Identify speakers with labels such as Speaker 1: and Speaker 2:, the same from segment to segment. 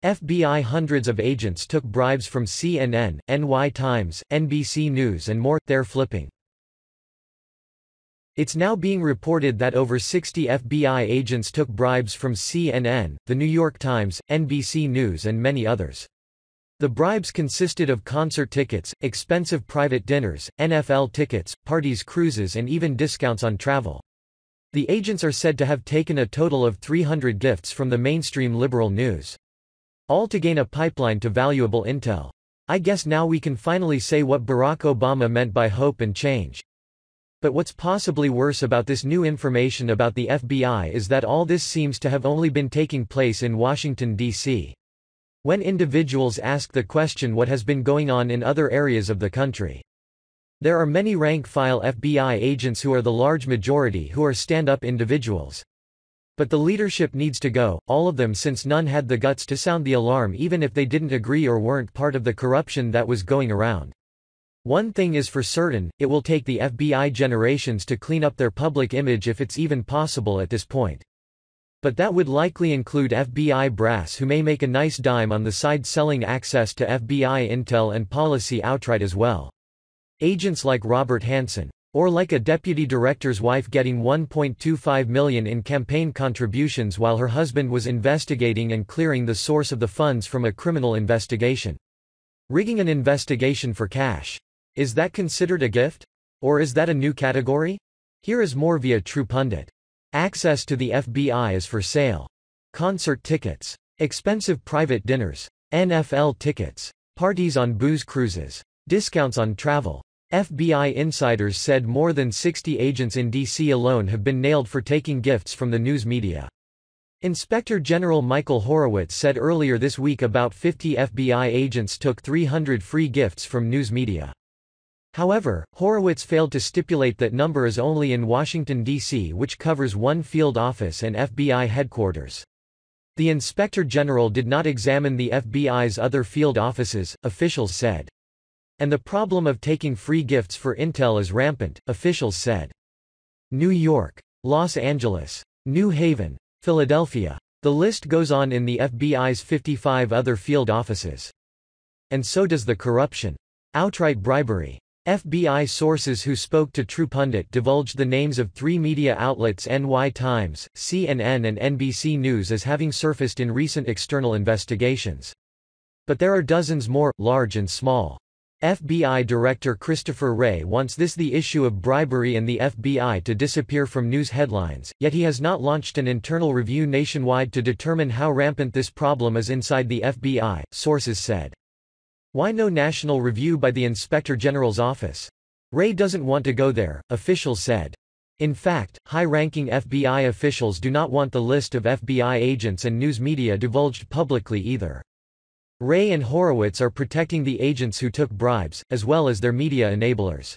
Speaker 1: FBI hundreds of agents took bribes from CNN, NY Times, NBC News and more, they're flipping. It's now being reported that over 60 FBI agents took bribes from CNN, The New York Times, NBC News and many others. The bribes consisted of concert tickets, expensive private dinners, NFL tickets, parties, cruises and even discounts on travel. The agents are said to have taken a total of 300 gifts from the mainstream liberal news. All to gain a pipeline to valuable intel. I guess now we can finally say what Barack Obama meant by hope and change. But what's possibly worse about this new information about the FBI is that all this seems to have only been taking place in Washington, D.C. When individuals ask the question what has been going on in other areas of the country. There are many rank-file FBI agents who are the large majority who are stand-up individuals. But the leadership needs to go, all of them, since none had the guts to sound the alarm even if they didn't agree or weren't part of the corruption that was going around. One thing is for certain, it will take the FBI generations to clean up their public image if it's even possible at this point. But that would likely include FBI brass who may make a nice dime on the side selling access to FBI intel and policy outright as well. Agents like Robert Hanssen. Or like a deputy director's wife getting $1.25 million in campaign contributions while her husband was investigating and clearing the source of the funds from a criminal investigation. Rigging an investigation for cash. Is that considered a gift? Or is that a new category? Here is more via True Pundit. Access to the FBI is for sale. Concert tickets. Expensive private dinners. NFL tickets. Parties on booze cruises. Discounts on travel. FBI insiders said more than 60 agents in D.C. alone have been nailed for taking gifts from the news media. Inspector General Michael Horowitz said earlier this week about 50 FBI agents took 300 free gifts from news media. However, Horowitz failed to stipulate that number is only in Washington, D.C., which covers one field office and FBI headquarters. The Inspector General did not examine the FBI's other field offices, officials said. And the problem of taking free gifts for intel is rampant, officials said. New York, Los Angeles, New Haven, Philadelphia. The list goes on in the FBI's 55 other field offices. And so does the corruption. Outright bribery. FBI sources who spoke to True Pundit divulged the names of 3 media outlets, NY Times, CNN and NBC News, as having surfaced in recent external investigations. But there are dozens more, large and small. FBI Director Christopher Wray wants the issue of bribery and the FBI to disappear from news headlines, yet he has not launched an internal review nationwide to determine how rampant this problem is inside the FBI, sources said. Why no national review by the Inspector General's office? Wray doesn't want to go there, officials said. In fact, high-ranking FBI officials do not want the list of FBI agents and news media divulged publicly either. Wray and Horowitz are protecting the agents who took bribes, as well as their media enablers.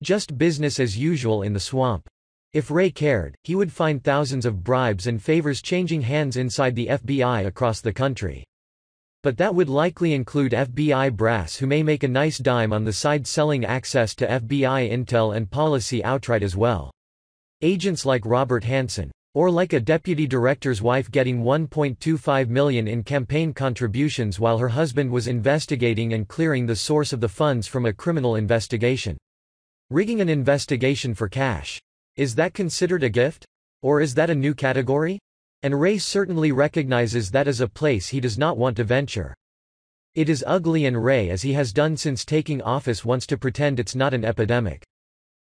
Speaker 1: Just business as usual in the swamp. If Wray cared, he would find thousands of bribes and favors changing hands inside the FBI across the country. But that would likely include FBI brass who may make a nice dime on the side selling access to FBI intel and policy outright as well. Agents like Robert Hanssen. Or like a deputy director's wife getting $1.25 million in campaign contributions while her husband was investigating and clearing the source of the funds from a criminal investigation. Rigging an investigation for cash. Is that considered a gift? Or is that a new category? And Wray certainly recognizes that is a place he does not want to venture. It is ugly, and Wray, as he has done since taking office, wants to pretend it's not an epidemic.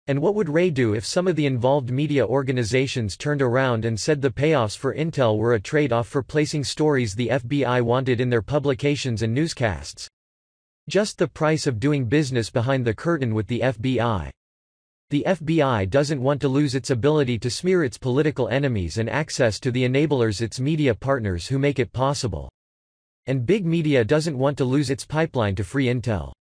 Speaker 1: And what would Wray do if some of the involved media organizations turned around and said the payoffs for intel were a trade-off for placing stories the FBI wanted in their publications and newscasts? Just the price of doing business behind the curtain with the FBI. The FBI doesn't want to lose its ability to smear its political enemies and access to the enablers, its media partners who make it possible. And big media doesn't want to lose its pipeline to free intel.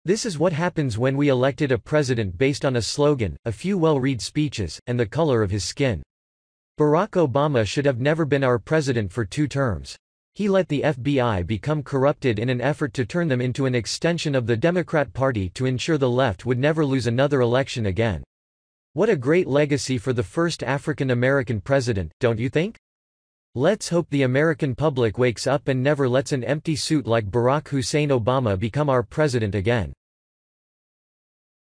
Speaker 1: This is what happens when we elected a president based on a slogan, a few well-read speeches, and the color of his skin. Barack Obama should have never been our president for 2 terms. He let the FBI become corrupted in an effort to turn them into an extension of the Democrat Party to ensure the left would never lose another election again. What a great legacy for the first African American president, don't you think? Let's hope the American public wakes up and never lets an empty suit like Barack Hussein Obama become our president again.